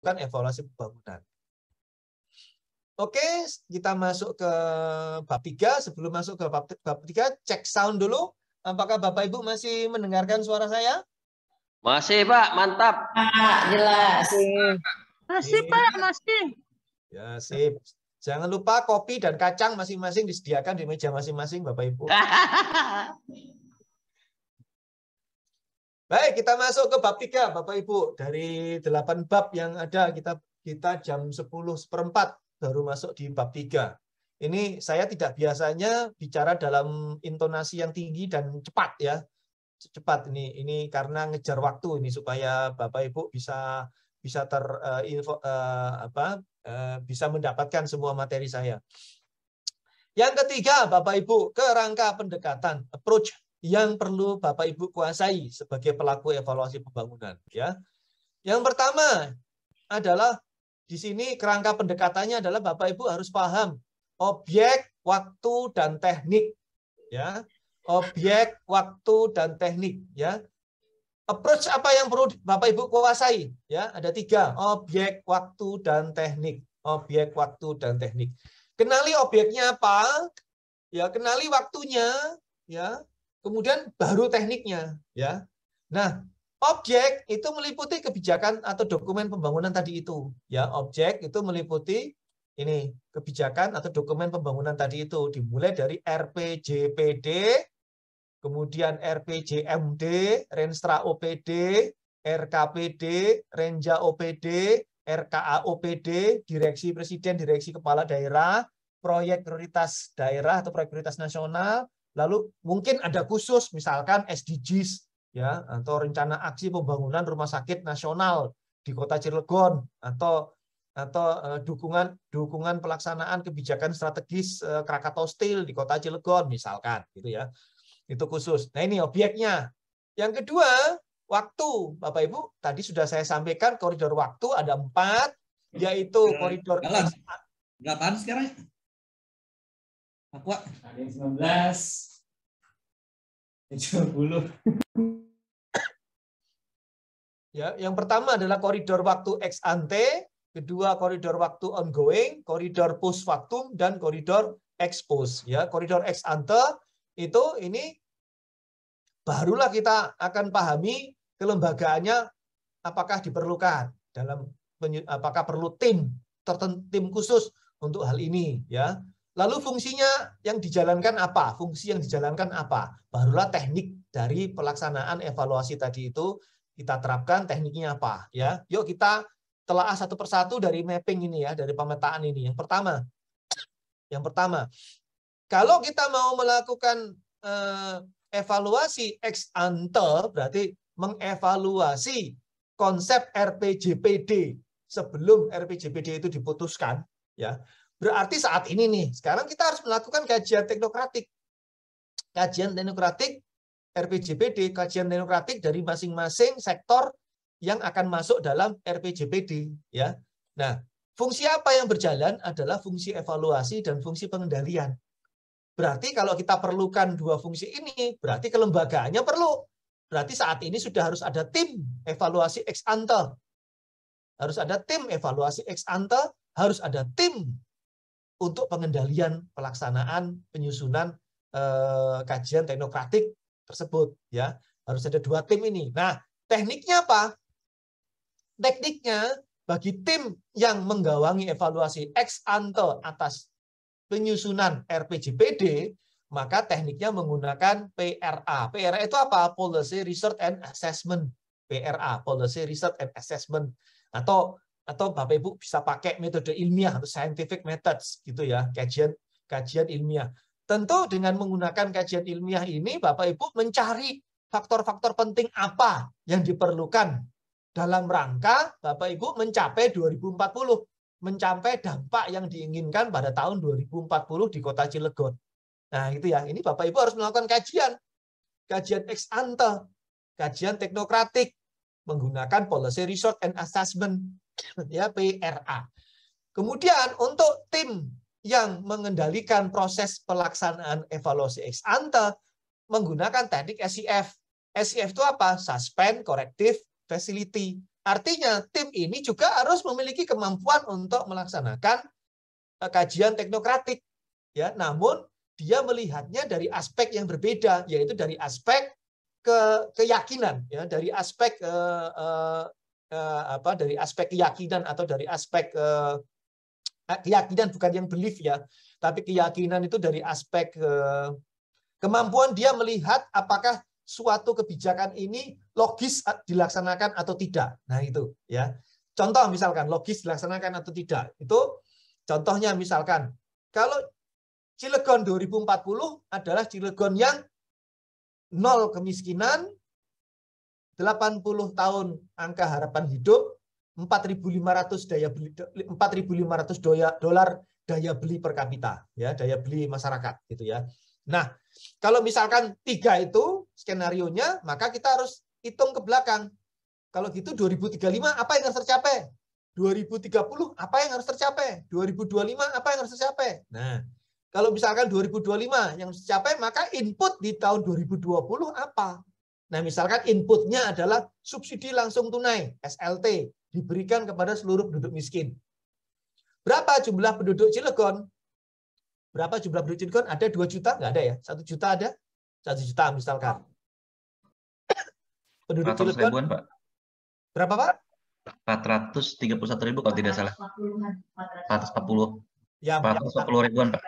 melakukan evaluasi pembangunan. Oke, kita masuk ke bab 3. Sebelum masuk ke bab 3, cek sound dulu. Apakah Bapak Ibu masih mendengarkan suara saya? Masih, Pak. Mantap. Jelas. Masih, Pak, masih. Ya, sip. Jangan lupa kopi dan kacang masing-masing disediakan di meja masing-masing, Bapak Ibu. Baik, kita masuk ke bab 3, Bapak Ibu. Dari 8 bab yang ada, kita jam 10:04 baru masuk di bab 3. Ini saya tidak biasanya bicara dalam intonasi yang tinggi dan cepat ya. Cepat ini karena ngejar waktu ini supaya Bapak Ibu bisa bisa mendapatkan semua materi saya. Yang ketiga, Bapak Ibu, kerangka pendekatan, approach yang perlu Bapak Ibu kuasai sebagai pelaku evaluasi pembangunan ya. Yang pertama adalah di sini kerangka pendekatannya adalah Bapak Ibu harus paham objek, waktu dan teknik ya. Objek, waktu dan teknik ya. Approach apa yang perlu Bapak Ibu kuasai ya? Ada 3, objek, waktu dan teknik. Objek, waktu dan teknik. Kenali objeknya apa? Ya, kenali waktunya ya. Kemudian baru tekniknya ya. Nah, objek itu meliputi kebijakan atau dokumen pembangunan tadi itu ya. Objek itu meliputi ini kebijakan atau dokumen pembangunan tadi itu dimulai dari RPJPD, kemudian RPJMD, Renstra OPD, RKPD, Renja OPD, RKA OPD, Direksi Presiden, Direksi Kepala Daerah, proyek prioritas daerah atau proyek prioritas nasional, lalu mungkin ada khusus misalkan SDGs ya atau rencana aksi pembangunan rumah sakit nasional di Kota Cilegon atau dukungan pelaksanaan kebijakan strategis Krakatau Steel di Kota Cilegon misalkan gitu ya. Itu khusus. Nah, ini objeknya. Yang kedua, waktu. Bapak Ibu, tadi sudah saya sampaikan koridor waktu ada 4, yaitu koridor berapaan sekarang? Aku Ada yang 19, 70. Ya, yang pertama adalah koridor waktu ex ante, kedua koridor waktu ongoing, koridor post factum dan koridor ex post. Ya, koridor ex ante itu ini barulah kita akan pahami kelembagaannya apakah diperlukan apakah perlu tim khusus untuk hal ini ya. Lalu fungsinya yang dijalankan apa? Fungsi yang dijalankan apa? Barulah teknik dari pelaksanaan evaluasi tadi itu kita terapkan tekniknya apa ya. Yuk kita telaah satu persatu dari mapping ini ya, dari pemetaan ini. Yang pertama, kalau kita mau melakukan evaluasi ex ante, berarti mengevaluasi konsep RPJPD sebelum RPJPD itu diputuskan, ya. Berarti saat ini nih, sekarang kita harus melakukan kajian teknokratik. Kajian teknokratik RPJPD, kajian teknokratik dari masing-masing sektor yang akan masuk dalam RPJPD, ya. Nah, fungsi apa yang berjalan adalah fungsi evaluasi dan fungsi pengendalian. Berarti kalau kita perlukan 2 fungsi ini, berarti kelembagaannya perlu. Berarti saat ini sudah harus ada tim evaluasi ex ante. Harus ada tim evaluasi ex ante, harus ada tim untuk pengendalian pelaksanaan penyusunan kajian teknokratik tersebut. Ya, harus ada 2 tim ini. Nah, tekniknya apa? Tekniknya bagi tim yang menggawangi evaluasi ex ante atas penyusunan RPJPD, maka tekniknya menggunakan PRA. PRA itu apa? Policy Research and Assessment. PRA, Policy Research and Assessment. Atau Bapak Ibu bisa pakai metode ilmiah atau scientific methods gitu ya, kajian ilmiah. Tentu dengan menggunakan kajian ilmiah ini Bapak Ibu mencari faktor-faktor penting apa yang diperlukan dalam rangka Bapak Ibu mencapai 2040. Mencapai dampak yang diinginkan pada tahun 2040 di Kota Cilegon. Nah, itu ya. Ini Bapak Ibu harus melakukan kajian ex ante, kajian teknokratik menggunakan Policy Research and Assessment ya, PRA. Kemudian untuk tim yang mengendalikan proses pelaksanaan evaluasi ex ante menggunakan teknik SIF. SIF itu apa? Suspend Corrective Facility. Artinya tim ini juga harus memiliki kemampuan untuk melaksanakan kajian teknokratik, ya. Namun dia melihatnya dari aspek yang berbeda, yaitu dari aspek keyakinan, ya, dari aspek dari aspek keyakinan atau dari aspek keyakinan, bukan yang belief ya, tapi keyakinan itu dari aspek kemampuan dia melihat apakah suatu kebijakan ini logis dilaksanakan atau tidak. Nah itu ya. Contoh misalkan logis dilaksanakan atau tidak. Itu contohnya misalkan kalau Cilegon 2040 adalah Cilegon yang 0 kemiskinan, 80 tahun angka harapan hidup, 4.500 dolar daya beli per kapita, ya, daya beli masyarakat gitu ya. Nah, kalau misalkan 3 itu skenarionya, maka kita harus hitung ke belakang. Kalau gitu 2035 apa yang harus tercapai? 2030 apa yang harus tercapai? 2025 apa yang harus tercapai? Nah, kalau misalkan 2025 yang harus tercapai, maka input di tahun 2020 apa? Nah, misalkan inputnya adalah subsidi langsung tunai, SLT, diberikan kepada seluruh penduduk miskin. Berapa jumlah penduduk Cilegon? Berapa jumlah penduduk Cilegon? Ada 2 juta? Nggak ada ya? 1 juta ada? 1 juta misalkan. Penduduk Cilegon. Ribuan, Pak. Berapa, Pak? 431.000 kalau tidak salah. 440. Ya, 440 ribuan, Pak.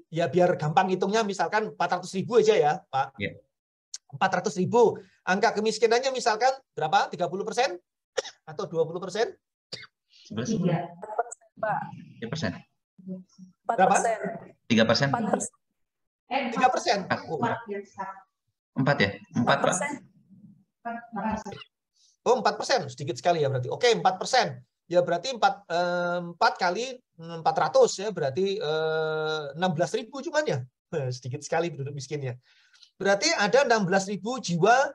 Ya, biar gampang hitungnya misalkan 400.000 aja ya, Pak. Ya. 400.000. Angka kemiskinannya misalkan berapa? 30% atau 20%? 11. 3%. Berapa? 3%. 3%. 4 ya? 4, Pak. Oh, 4%. Sedikit sekali ya berarti. Oke, 4%. Ya berarti 4 kali 400 ya berarti 16.000 cuman ya. Sedikit sekali penduduk miskinnya. Berarti ada 16.000 jiwa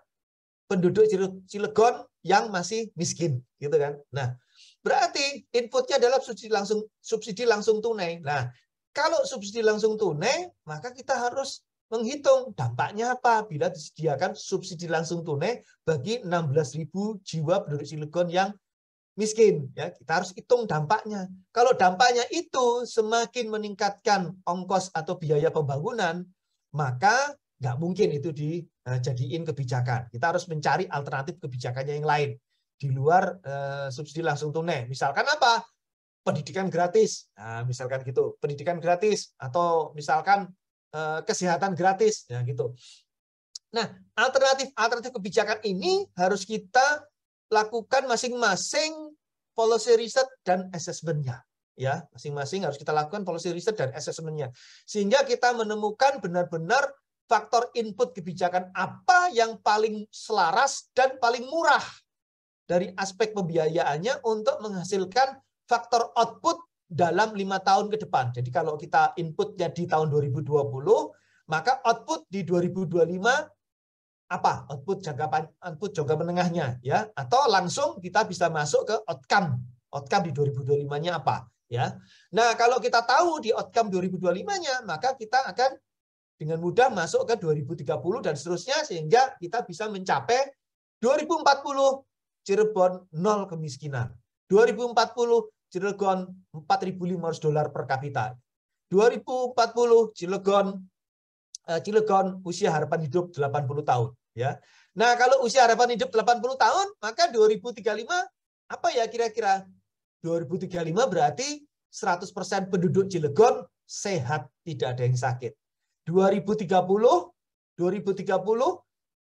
penduduk Cilegon yang masih miskin, gitu kan. Nah, berarti inputnya adalah subsidi langsung tunai. Nah, kalau subsidi langsung tunai, maka kita harus menghitung dampaknya apa bila disediakan subsidi langsung tunai bagi 16.000 jiwa penduduk Cilegon yang miskin. Ya, kita harus hitung dampaknya. Kalau dampaknya itu semakin meningkatkan ongkos atau biaya pembangunan, maka nggak mungkin itu dijadiin kebijakan. Kita harus mencari alternatif kebijakannya yang lain di luar subsidi langsung tunai. Misalkan apa? Pendidikan gratis. Nah, misalkan gitu, pendidikan gratis atau misalkan kesehatan gratis, ya gitu. Nah, alternatif kebijakan ini harus kita lakukan masing-masing policy research dan assessment-nya. Ya, masing-masing harus kita lakukan policy research dan assessment-nya. Sehingga kita menemukan benar-benar faktor input kebijakan apa yang paling selaras dan paling murah dari aspek pembiayaannya untuk menghasilkan faktor output dalam 5 tahun ke depan. Jadi kalau kita inputnya di tahun 2020, maka output di 2025 apa? Output jangka menengahnya, ya, atau langsung kita bisa masuk ke outcome di 2025-nya apa, ya. Nah, kalau kita tahu di outcome 2025-nya, maka kita akan dengan mudah masuk ke 2030 dan seterusnya sehingga kita bisa mencapai 2040 Cirebon 0 kemiskinan. 2040 Cilegon 4.500 dolar per kapita. 2040 Cilegon usia harapan hidup 80 tahun, ya. Nah, kalau usia harapan hidup 80 tahun, maka 2035 apa ya kira-kira? 2035 berarti 100% penduduk Cilegon sehat, tidak ada yang sakit. 2030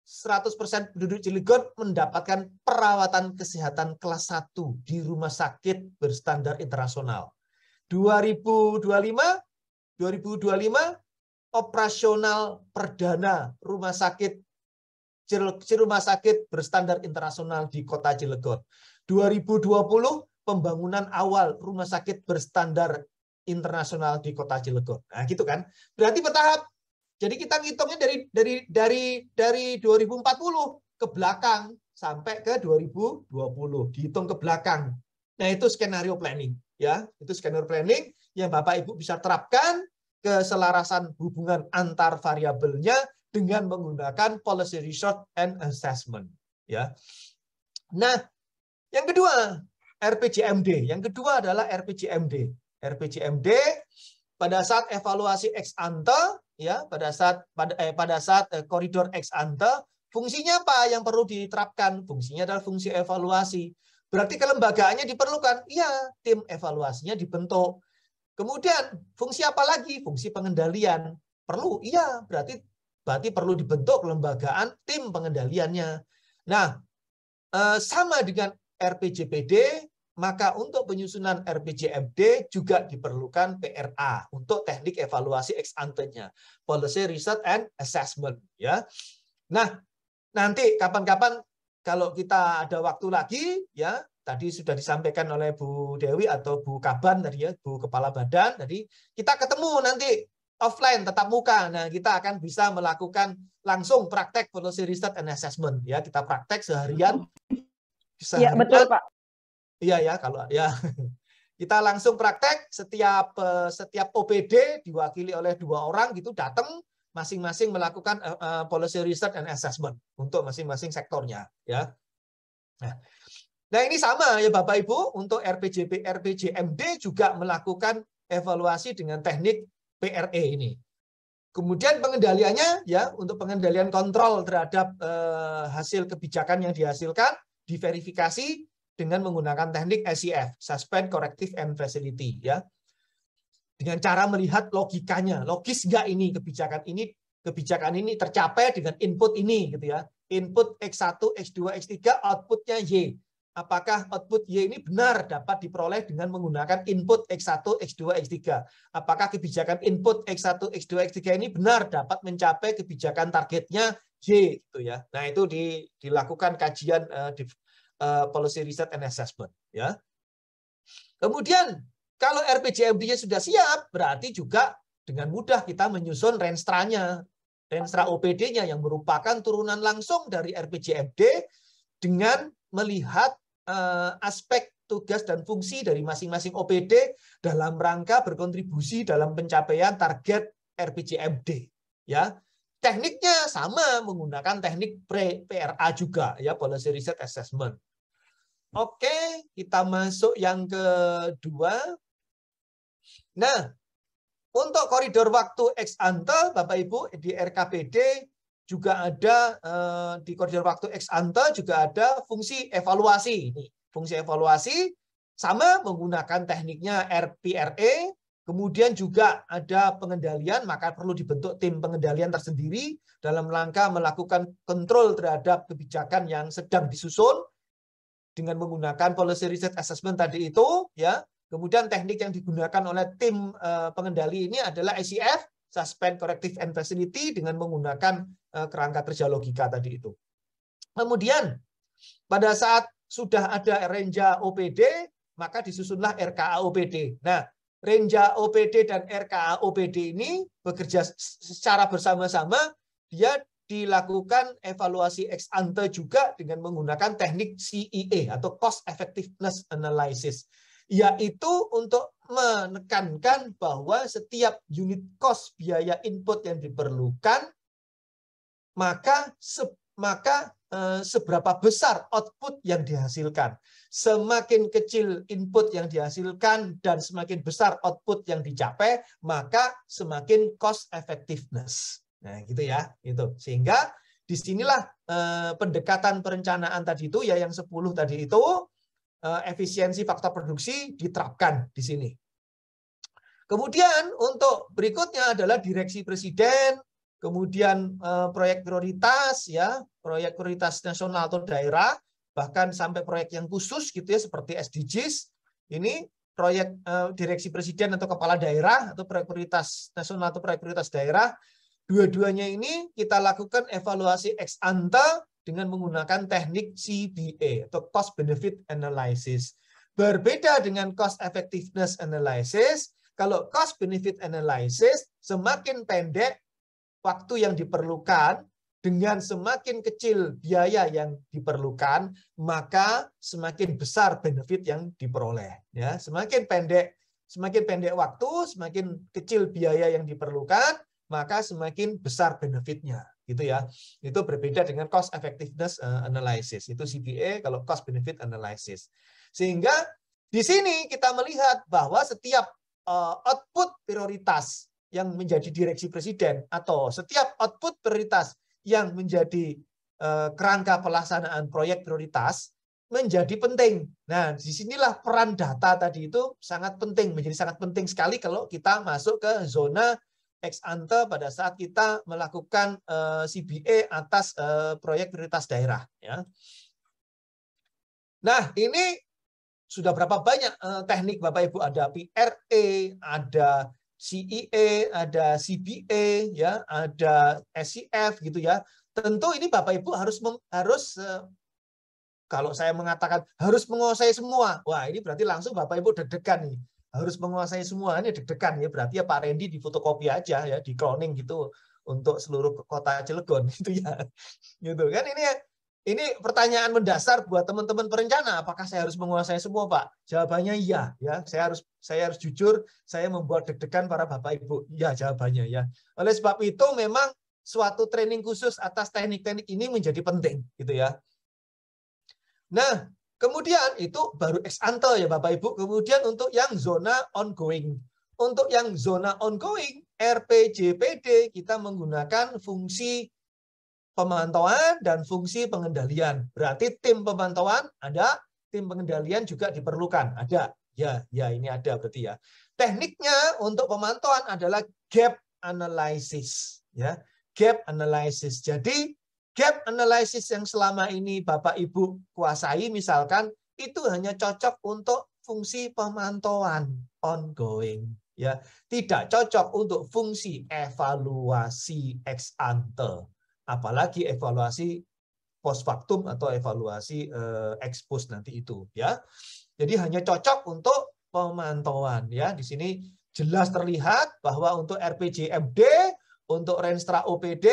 100% penduduk Cilegon mendapatkan perawatan kesehatan kelas 1 di rumah sakit berstandar internasional. 2025 operasional perdana rumah sakit berstandar internasional di kota Cilegon. 2020 pembangunan awal rumah sakit berstandar internasional di kota Cilegon. Nah, gitu kan? Berarti bertahap. Jadi kita ngitungnya dari 2040 ke belakang sampai ke 2020, dihitung ke belakang. Nah, itu skenario planning, ya. Itu skenario planning yang Bapak Ibu bisa terapkan keselarasan hubungan antar variabelnya dengan menggunakan policy research and assessment, ya. Nah, Yang kedua, RPJMD. Yang kedua adalah RPJMD. RPJMD pada saat evaluasi ex ante, ya, pada saat koridor ex ante, fungsinya apa yang perlu diterapkan? Fungsinya adalah fungsi evaluasi. Berarti kelembagaannya diperlukan. Iya, tim evaluasinya dibentuk. Kemudian fungsi apa lagi? Fungsi pengendalian. Perlu? Iya, berarti perlu dibentuk kelembagaan tim pengendaliannya. Nah, sama dengan RPJPD, maka untuk penyusunan RPJMD juga diperlukan PRA untuk teknik evaluasi ex ante-nya, Policy Research and Assessment, ya. Nah, nanti kapan-kapan kalau kita ada waktu lagi, ya, tadi sudah disampaikan oleh Bu Dewi atau Bu Kaban tadi, ya, Bu Kepala Badan, tadi kita ketemu nanti offline tetap muka. Nah, kita akan bisa melakukan langsung praktek Policy Research and Assessment, ya, kita praktek seharian. Iya, betul, Pak. Iya ya, kalau ya kita langsung praktek setiap OPD diwakili oleh 2 orang gitu datang masing-masing melakukan policy research and assessment untuk masing-masing sektornya, ya. Nah, ini sama ya Bapak Ibu, untuk RPJMD juga melakukan evaluasi dengan teknik PRE ini. Kemudian pengendaliannya, ya, untuk pengendalian kontrol terhadap hasil kebijakan yang dihasilkan diverifikasi dengan menggunakan teknik SCF, Suspend, Corrective, and Facility, ya. Dengan cara melihat logikanya, logis nggak ini kebijakan ini tercapai dengan input ini, gitu ya. Input X1, X2, X3, outputnya Y. Apakah output Y ini benar dapat diperoleh dengan menggunakan input X1, X2, X3? Apakah kebijakan input X1, X2, X3 ini benar dapat mencapai kebijakan targetnya Y, gitu ya. Nah, itu dilakukan kajian Policy Research and Assessment, ya. Kemudian kalau RPJMD-nya sudah siap, berarti juga dengan mudah kita menyusun Renstra-nya, Renstra OPD-nya yang merupakan turunan langsung dari RPJMD dengan melihat aspek tugas dan fungsi dari masing-masing OPD dalam rangka berkontribusi dalam pencapaian target RPJMD, ya. Tekniknya sama, menggunakan teknik PRA juga, ya, Policy Research Assessment. Oke, kita masuk yang kedua. Nah, untuk koridor waktu ex ante, Bapak Ibu, di RKPD juga ada, di koridor waktu ex ante juga ada fungsi evaluasi. Ini, fungsi evaluasi sama menggunakan tekniknya RPRE, kemudian juga ada pengendalian, maka perlu dibentuk tim pengendalian tersendiri dalam rangka melakukan kontrol terhadap kebijakan yang sedang disusun dengan menggunakan policy research assessment tadi itu, ya. Kemudian teknik yang digunakan oleh tim pengendali ini adalah SCF, Suspend, Corrective, and Facility, dengan menggunakan kerangka kerja logika tadi itu. Kemudian pada saat sudah ada Renja OPD, maka disusunlah RKA OPD. Nah, Renja OPD dan RKA OPD ini bekerja secara bersama-sama, dia dilakukan evaluasi ex ante juga dengan menggunakan teknik CEA atau Cost Effectiveness Analysis, yaitu untuk menekankan bahwa setiap unit cost biaya input yang diperlukan, maka seberapa besar output yang dihasilkan. Semakin kecil input yang dihasilkan dan semakin besar output yang dicapai, maka semakin cost effectiveness. Nah, gitu ya, itu. Sehingga disinilah pendekatan perencanaan tadi itu, ya, yang 10 tadi itu, efisiensi faktor produksi diterapkan di sini. Kemudian untuk berikutnya adalah direksi presiden, kemudian proyek prioritas, ya, proyek prioritas nasional atau daerah, bahkan sampai proyek yang khusus gitu ya, seperti SDGs. Ini proyek direksi presiden atau kepala daerah atau proyek prioritas nasional atau proyek prioritas daerah. Dua-duanya ini kita lakukan evaluasi ex ante dengan menggunakan teknik CBA atau Cost Benefit Analysis. Berbeda dengan Cost Effectiveness Analysis, kalau Cost Benefit Analysis semakin pendek waktu yang diperlukan dengan semakin kecil biaya yang diperlukan, maka semakin besar benefit yang diperoleh. Ya, semakin pendek waktu, semakin kecil biaya yang diperlukan, maka semakin besar benefitnya, gitu ya. Itu berbeda dengan cost effectiveness analysis. Itu CBA kalau cost benefit analysis. Sehingga di sini kita melihat bahwa setiap output prioritas yang menjadi direksi presiden atau setiap output prioritas yang menjadi kerangka pelaksanaan proyek prioritas menjadi penting. Nah, disinilah peran data tadi itu sangat penting, menjadi sangat penting sekali kalau kita masuk ke zona ex ante pada saat kita melakukan CBA atas proyek prioritas daerah. Ya. Nah, ini sudah berapa banyak teknik Bapak Ibu, ada PRA, ada CEA, ada CBA, ya, ada SCF gitu ya. Tentu ini Bapak Ibu harus kalau saya mengatakan harus menguasai semua, wah ini berarti langsung Bapak Ibu deg-degan nih. Harus menguasai semua, ini deg-degan ya. Berarti ya Pak Randy di fotokopi aja ya, di cloning gitu untuk seluruh kota Cilegon gitu ya. Gitu kan, ini pertanyaan mendasar buat teman-teman perencana, apakah saya harus menguasai semua, Pak? Jawabannya iya ya. Saya harus jujur, saya membuat deg-degan para Bapak Ibu. Iya jawabannya ya. Oleh sebab itu memang suatu training khusus atas teknik-teknik ini menjadi penting gitu ya. Nah, kemudian itu baru ex ante ya Bapak Ibu. Kemudian untuk yang zona ongoing. Untuk yang zona ongoing, RPJPD kita menggunakan fungsi pemantauan dan fungsi pengendalian. Berarti tim pemantauan ada, tim pengendalian juga diperlukan. Ada. Ya ini ada berarti ya. Tekniknya untuk pemantauan adalah gap analysis ya. Gap analysis. Jadi gap analysis yang selama ini Bapak Ibu kuasai misalkan itu hanya cocok untuk fungsi pemantauan ongoing ya, tidak cocok untuk fungsi evaluasi ex ante, apalagi evaluasi post factum atau evaluasi ex post nanti itu ya. Jadi hanya cocok untuk pemantauan ya. Di sini jelas terlihat bahwa untuk RPJMD, untuk Renstra OPD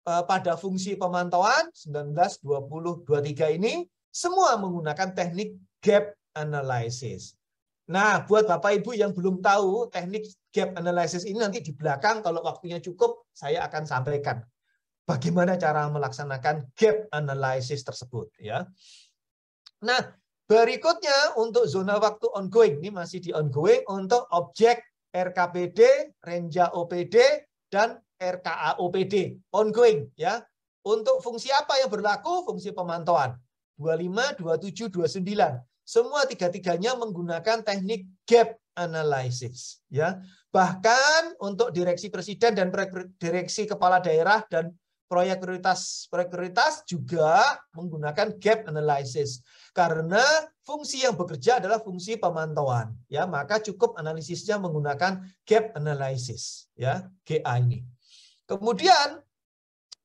pada fungsi pemantauan 19, 20, 23 ini semua menggunakan teknik gap analysis. Nah, buat Bapak Ibu yang belum tahu teknik gap analysis ini nanti di belakang kalau waktunya cukup saya akan sampaikan bagaimana cara melaksanakan gap analysis tersebut ya. Nah, berikutnya untuk zona waktu ongoing, ini masih di ongoing untuk objek RKPD, Renja OPD dan RKA OPD ongoing ya. Untuk fungsi apa yang berlaku? Fungsi pemantauan 25, 27, 29. Semua tiga-tiganya menggunakan teknik gap analysis ya. Bahkan untuk direksi presiden dan direksi kepala daerah dan proyek prioritas juga menggunakan gap analysis. Karena fungsi yang bekerja adalah fungsi pemantauan ya, maka cukup analisisnya menggunakan gap analysis ya, GA ini. Kemudian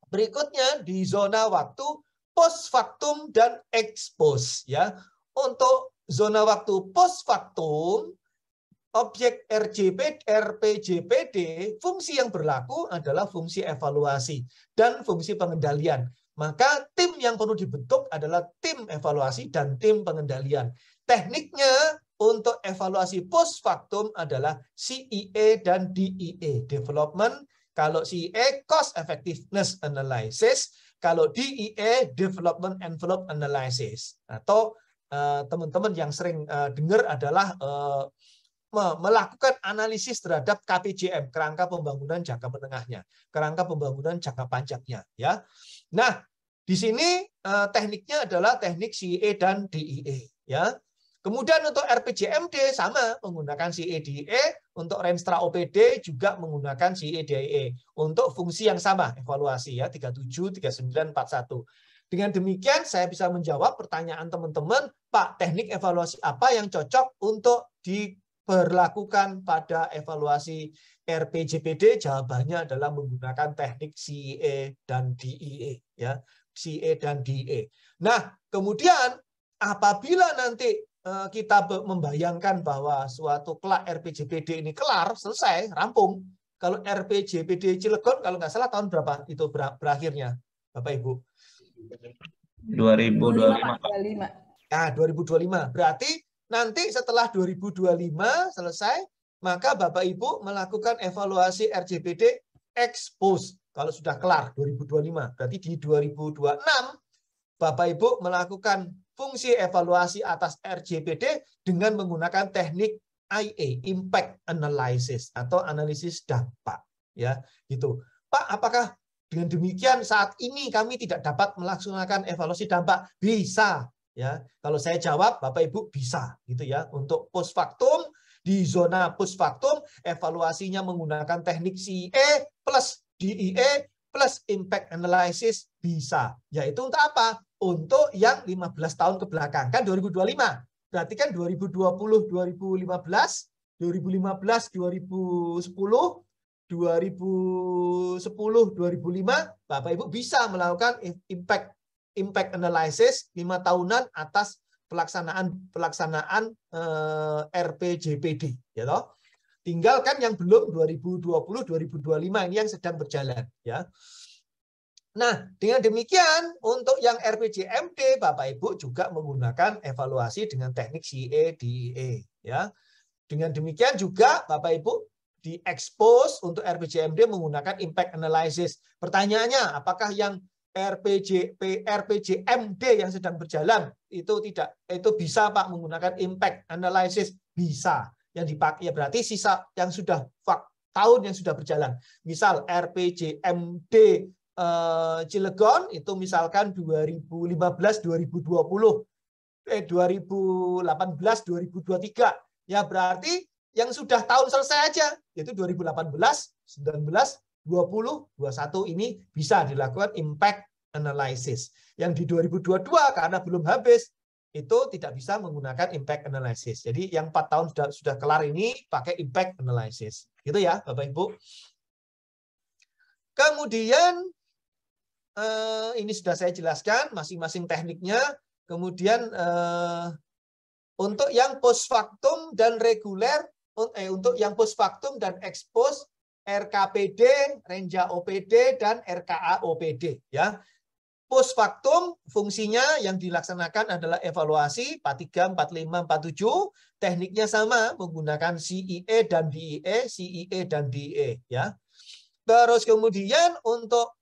berikutnya di zona waktu post factum dan ex post ya. Untuk zona waktu post factum objek RPJPD fungsi yang berlaku adalah fungsi evaluasi dan fungsi pengendalian. Maka tim yang perlu dibentuk adalah tim evaluasi dan tim pengendalian. Tekniknya untuk evaluasi post factum adalah CEA dan DEA, development. Kalau CEA, cost effectiveness analysis. Kalau DEA, development envelope analysis. Atau teman-teman yang sering dengar adalah melakukan analisis terhadap KPJM, kerangka pembangunan jangka menengahnya, kerangka pembangunan jangka panjangnya. Ya. Nah, di sini tekniknya adalah teknik CEA dan DEA. Ya. Kemudian untuk RPJMD sama menggunakan CEA-DEA, untuk Renstra OPD juga menggunakan CEA-DEA untuk fungsi yang sama, evaluasi ya 37, 39, 41. Dengan demikian saya bisa menjawab pertanyaan teman-teman, Pak, teknik evaluasi apa yang cocok untuk diberlakukan pada evaluasi RPJPD? Jawabannya adalah menggunakan teknik CEA dan DEA ya, CEA dan DEA. Nah, kemudian apabila nanti kita membayangkan bahwa suatu kelak RPJPD ini kelar, selesai, rampung. Kalau RPJPD Cilegon, kalau nggak salah tahun berapa itu berakhirnya, Bapak Ibu? 2025. Nah, 2025. Berarti nanti setelah 2025 selesai, maka Bapak Ibu melakukan evaluasi RJPD ex post. Kalau sudah kelar 2025, berarti di 2026 Bapak Ibu melakukan fungsi evaluasi atas RJPD dengan menggunakan teknik IA, impact analysis atau analisis dampak, ya, gitu. Pak, apakah dengan demikian saat ini kami tidak dapat melaksanakan evaluasi dampak? Bisa, ya. Kalau saya jawab, Bapak Ibu bisa, gitu ya. Untuk post factum, di zona post factum evaluasinya menggunakan teknik CIE plus DIE plus impact analysis bisa. Yaitu untuk apa? Untuk yang 15 tahun ke belakang. Kan 2025. Berarti kan 2020, 2015, 2015, 2010, 2010, 2005, Bapak Ibu bisa melakukan impact analysis 5 tahunan atas pelaksanaan RPJPD, ya toh. Tinggal kan yang belum 2020, 2025 ini yang sedang berjalan, ya. Nah, dengan demikian untuk yang RPJMD Bapak Ibu juga menggunakan evaluasi dengan teknik CIE DIE, ya. Dengan demikian juga Bapak Ibu di expose untuk RPJMD menggunakan impact analysis. Pertanyaannya, apakah yang RPJMD yang sedang berjalan itu bisa Pak menggunakan impact analysis? Bisa. Yang dipakai ya berarti sisa yang sudah tahun yang sudah berjalan. Misal RPJMD Cilegon itu misalkan 2015 2020 2018 2023. Ya berarti yang sudah tahun selesai aja, yaitu 2018, 19, 20, 21 ini bisa dilakukan impact analysis. Yang di 2022 karena belum habis, itu tidak bisa menggunakan impact analysis. Jadi yang 4 tahun sudah kelar ini pakai impact analysis. Gitu ya, Bapak Ibu. Kemudian, ini sudah saya jelaskan masing-masing tekniknya. Kemudian, untuk yang post factum dan reguler, untuk yang post factum dan expose RKPD, Renja OPD dan RKA OPD, ya. Post factum fungsinya yang dilaksanakan adalah evaluasi 43, 45, 47, tekniknya sama menggunakan CIE dan DIE, CIE dan DIE, ya. Terus kemudian untuk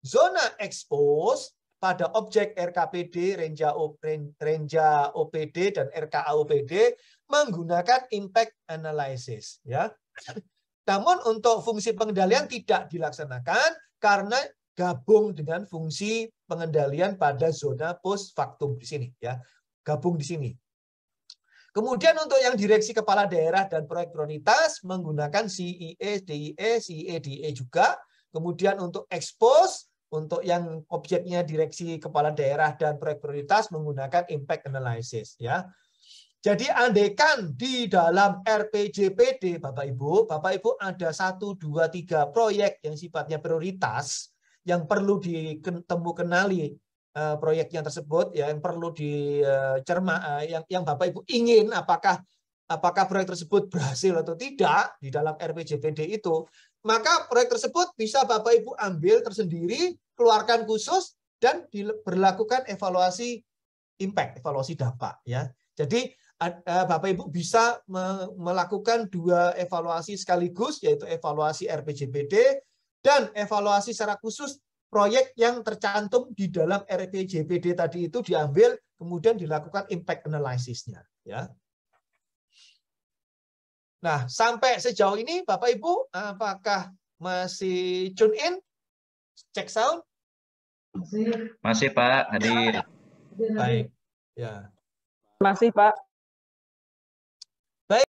zona expose pada objek RKPD, Renja OPD dan RKA OPD menggunakan impact analysis, ya. Namun untuk fungsi pengendalian tidak dilaksanakan karena gabung dengan fungsi pengendalian pada zona post factum di sini, ya. Gabung di sini. Kemudian untuk yang direksi kepala daerah dan proyek prioritas menggunakan CIE, DIE, CIE, DIE juga. Kemudian untuk expose untuk yang objeknya direksi kepala daerah dan proyek prioritas menggunakan impact analysis, ya. Jadi andaikan di dalam RPJPD Bapak Ibu ada 1, 2, 3 proyek yang sifatnya prioritas yang perlu kenali proyeknya tersebut, ya, yang perlu dicermati, yang Bapak Ibu ingin apakah proyek tersebut berhasil atau tidak di dalam RPJPD itu, maka proyek tersebut bisa Bapak Ibu ambil tersendiri, keluarkan khusus dan diberlakukan evaluasi impact, evaluasi dampak, ya. Jadi Bapak Ibu bisa melakukan 2 evaluasi sekaligus, yaitu evaluasi RPJPD dan evaluasi secara khusus proyek yang tercantum di dalam RPJPD tadi itu diambil, kemudian dilakukan impact analysis-nya, ya. Nah, sampai sejauh ini Bapak Ibu apakah masih tune in? Cek sound? Masih Pak, hadir. Baik. Ya. Masih Pak.